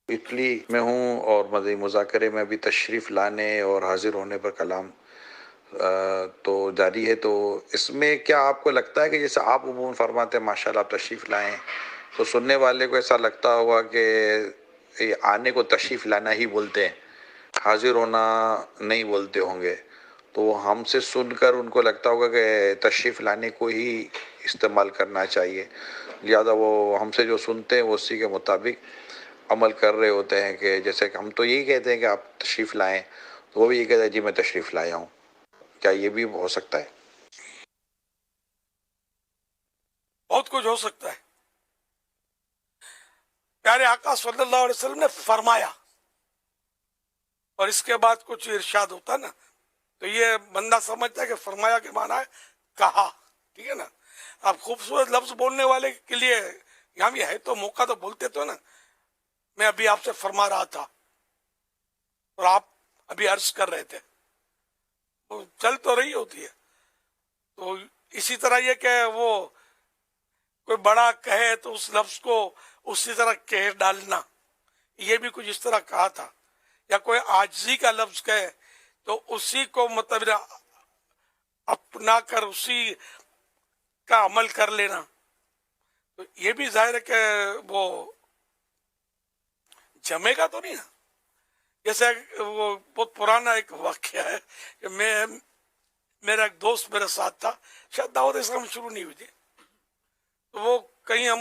Italy میں ہوں اور مدنی مذاکرے میں ابھی تشریف لانے اور حاضر ہونے پر کلام تو جاری ہے. تو اس میں کیا آپ کو لگتا ہے کہ جیسے آپ عموماً فرماتے ہیں ماشاءاللہ آپ تشریف لائیں، تو سننے والے کو ایسا لگتا ہوگا کہ یہ آنے کو تشریف لانا ہی بولتے ہیں، حاضر ہونا نہیں بولتے ہوں گے، تو ہم سے سن کر ان کو لگتا ہوگا کہ تشریف لانے کو ہی استعمال کرنا چاہیے، لہذا وہ ہم سے جو سنتے ہیں وہ اسی کے مطابق عمل کر رہے ہوتے ہیں. کہ جیسے کہ ہم تو یہی کہتے ہیں کہ آپ تشریف لائیں، تو وہ بھی یہ کہتے ہیں جی میں تشریف لایا ہوں. کیا یہ بھی ہو سکتا ہے؟ بہت کچھ ہو سکتا ہے. پیارے آقا صلی اللہ علیہ وسلم نے فرمایا اور اس کے بعد کچھ ارشاد ہوتا نا، تو یہ بندہ سمجھتا ہے کہ فرمایا کے معنی ہے کہا. ٹھیک ہے نا. آپ خوبصورت لفظ بولنے والے کے لیے یہاں بھی ہے تو موقع تو بولتے تو نا. میں ابھی آپ سے فرما رہا تھا اور آپ ابھی عرض کر رہے تھے، تو چل تو رہی ہوتی ہے. تو اسی طرح یہ کہ وہ کوئی بڑا کہے تو اس لفظ کو اسی طرح کہہ ڈالنا، یہ بھی کچھ اس طرح کہا تھا. یا کوئی عاجزی کا لفظ کہے تو اسی کو مطلب اپنا کر اسی کا عمل کر لینا. تو یہ بھی ظاہر ہے کہ وہ جمے گا تو نہیں نا. جیسے وہ بہت پرانا ایک واقعہ ہے کہ میرا ایک دوست میرے ساتھ تھا، شاید دعوت اسلام شروع نہیں ہوئی تھی، تو وہ کہیں ہم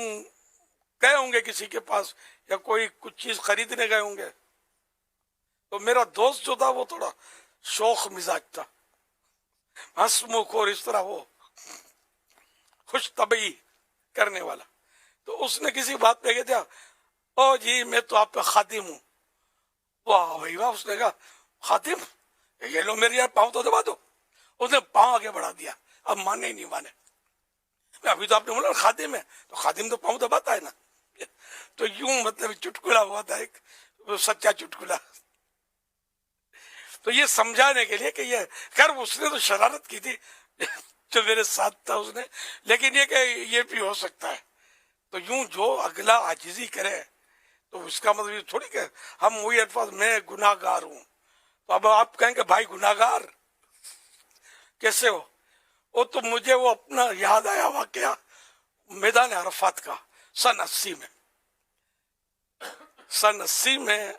گئے ہوں گے کسی کے پاس یا کوئی کچھ چیز خریدنے گئے ہوں گے. تو میرا دوست جو تھا وہ تھوڑا شوخ مزاج تھا، ہنسمکھ اور اس طرح وہ خوش طبعی کرنے والا. تو اس نے کسی بات پہ کہا تھا او جی میں تو آپ پہ خادم ہوں. واہ بھائی واہ. اس نے کہا خادم، یہ لو میری یار پاؤں تو دبا دو. اس نے پاؤں آگے بڑھا دیا. اب مانے ہی نہیں مانے. ابھی تو آپ نے بولا خادم ہے تو خادم تو پاؤں دباتا ہے نا. تو یوں مطلب چٹکلا ہوا تھا ایک سچا چٹکلا. تو یہ سمجھانے کے لیے کہ یہ خیر اس نے تو شرارت کی تھی جو میرے ساتھ تھا اس نے، لیکن یہ کہ یہ بھی ہو سکتا ہے. تو یوں جو اگلا عاجزی کرے تو اس کا مطلب یہ تھوڑی کہ ہم وہی الفاظ میں گناہ گار ہوں. تو اب آپ کہیں کہ بھائی گناہ گار کیسے ہو؟ وہ تو مجھے وہ اپنا یاد آیا واقعہ میدان عرفات کا سن 80 میں. سن 80 میں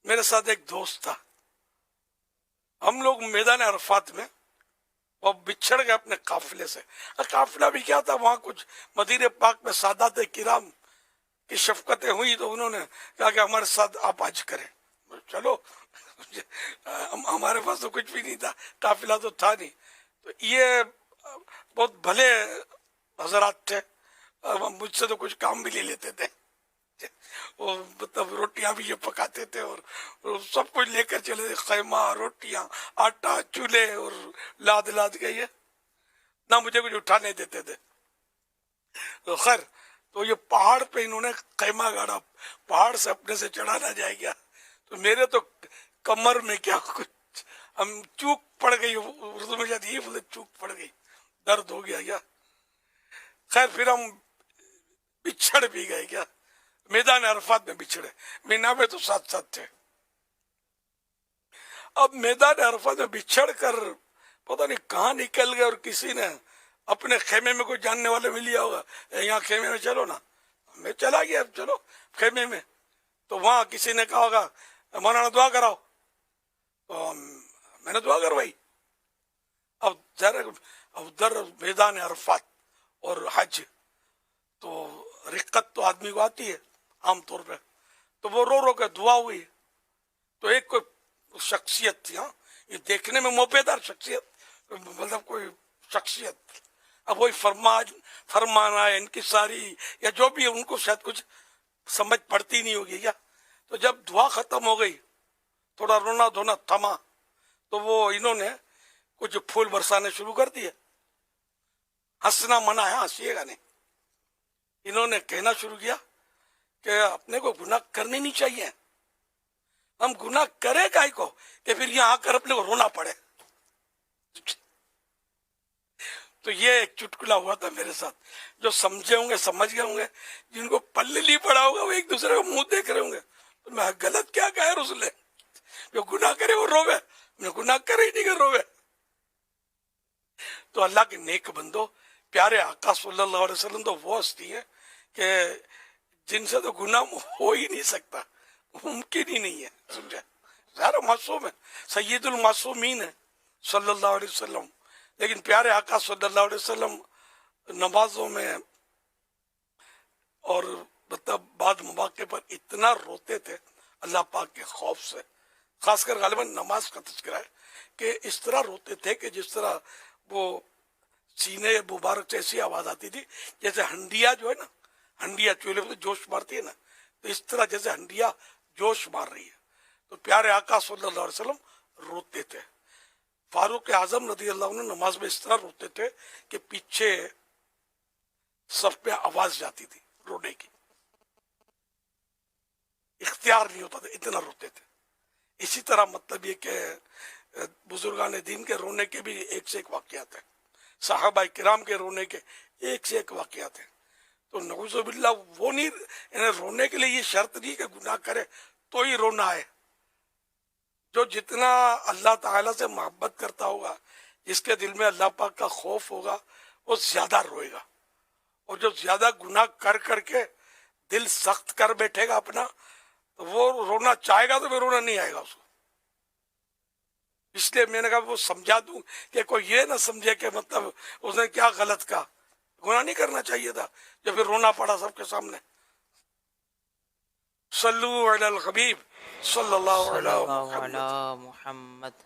میرے ساتھ ایک دوست تھا. ہم لوگ میدان عرفات میں وہ بچھڑ گئے اپنے قافلے سے. قافلہ بھی کیا تھا، وہاں کچھ مدینہ پاک میں سادات کرام کی شفقتیں ہوئی تو انہوں نے کہا کہ ہمارے ساتھ آپ حج کریں. چلو ہمارے پاس تو کچھ بھی نہیں تھا، قافلہ تو تھا نہیں. تو یہ بہت بھلے حضرات تھے، مجھ سے تو کچھ کام بھی لے لیتے تھے. وہ مطلب روٹیاں بھی یہ پکاتے تھے اور سب کچھ لے کر چلے تھے، خیمہ، روٹیاں، آٹا، چولہے اور لاد لاد کے یہ نہ مجھے کچھ اٹھانے دیتے تھے. تو خیر تو یہ پہاڑ پہ انہوں نے خیمہ گاڑا، پہاڑ سے اپنے سے چڑھا نہ جائے گا. تو میرے تو کمر میں کیا کچھ ہم چوک پڑ گئی، اردو میں جاتی ہے چوک پڑ گئی، درد ہو گیا کیا. خیر پھر ہم بچھڑ بھی گئے کیا، میدان عرفات میں بچھڑے. مینا میں تو ساتھ ساتھ تھے. اب میدان عرفات میں بچھڑ کر پتہ نہیں کہاں نکل گئے اور کسی نے اپنے خیمے میں کوئی جاننے والے میں لیا ہوگا، یہاں خیمے میں چلو نا. میں چلا گیا اب چلو خیمے میں. تو وہاں کسی نے کہا ہوگا مولانا دعا کراؤ، تو میں نے دعا کروائی. اب ادھر میدان عرفات اور حج تو رقت تو آدمی کو آتی ہے عام طور پہ. تو وہ رو رو کے دعا ہوئی. تو ایک کوئی شخصیت تھی، ہاں یہ دیکھنے میں موپیدار شخصیت، مطلب کوئی شخصیت. اب وہی فرمانا ہے ان کی ساری یا جو بھی ان کو شاید کچھ سمجھ پڑتی نہیں ہوگی کیا. تو جب دعا ختم ہو گئی تھوڑا رونا دھونا تھما تو وہ انہوں نے کچھ پھول برسانے شروع کر دیے. ہنسنا منع ہے، ہنسیے گا نہیں. انہوں نے کہنا شروع کیا کہ اپنے کو گناہ کرنے نہیں چاہیے، ہم گناہ کرے کائی کو کہ پھر یہاں آ کر اپنے کو رونا پڑے. تو یہ ایک چٹکلا ہوا تھا میرے ساتھ. جو سمجھے ہوں گے سمجھ گئے ہوں گے، جن کو پلے نہیں پڑا ہوگا وہ ایک دوسرے کو منہ دیکھ رہے ہوں گے میں غلط کیا کہا ہے رسول نے؟ جو گناہ کرے وہ روے، میں گناہ کرے ہی نہیں کہ روے. تو اللہ کے نیک بندو، پیارے آقا صلی اللہ علیہ وسلم تو وہ ہستی ہے کہ جن سے تو گناہ ہو ہی نہیں سکتا، ممکن ہی نہیں ہے. سمجھا؟ ظاہر معصوم ہے، سید المعصومین ہے صلی اللہ علیہ وسلم. لیکن پیارے آقا صلی اللہ علیہ وسلم نمازوں میں اور مطلب بعد مواقع پر اتنا روتے تھے اللہ پاک کے خوف سے. خاص کر غالباً نماز کا تذکرہ ہے کہ اس طرح روتے تھے کہ جس طرح وہ سینے مبارک سے ایسی آواز آتی تھی جیسے ہنڈیا جو ہے نا، ہنڈیا چولہے میں جوش مارتی ہے نا، تو اس طرح جیسے ہنڈیا جوش مار رہی ہے. تو پیارے آقا صلی اللہ علیہ وسلم روتے تھے. فاروق اعظم رضی اللہ عنہ نماز میں اس طرح روتے تھے کہ پیچھے صف پہ آواز جاتی تھی رونے کی، اختیار نہیں ہوتا تھا، اتنا روتے تھے. اسی طرح مطلب یہ کہ بزرگان دین کے رونے کے بھی ایک سے ایک واقعات ہیں، صحابہ کرام کے رونے کے ایک سے ایک واقعات ہیں. تو نعوذ باللہ وہ نہیں، انہیں رونے کے لیے یہ شرط نہیں کہ گناہ کرے تو ہی رونا ہے. جو جتنا اللہ تعالیٰ سے محبت کرتا ہوگا، جس کے دل میں اللہ پاک کا خوف ہوگا، وہ زیادہ روئے گا. اور جو زیادہ گناہ کر کر کے دل سخت کر بیٹھے گا اپنا، تو وہ رونا چاہے گا تو پھر رونا نہیں آئے گا اس کو. اس لیے میں نے کہا وہ سمجھا دوں کہ کوئی یہ نہ سمجھے کہ مطلب اس نے کیا غلط کہا، گناہ نہیں کرنا چاہیے تھا جو پھر رونا پڑا سب کے سامنے. صلو علی الحبیب صلی اللہ صلی علیہ اللہ وسلم. علی محمد.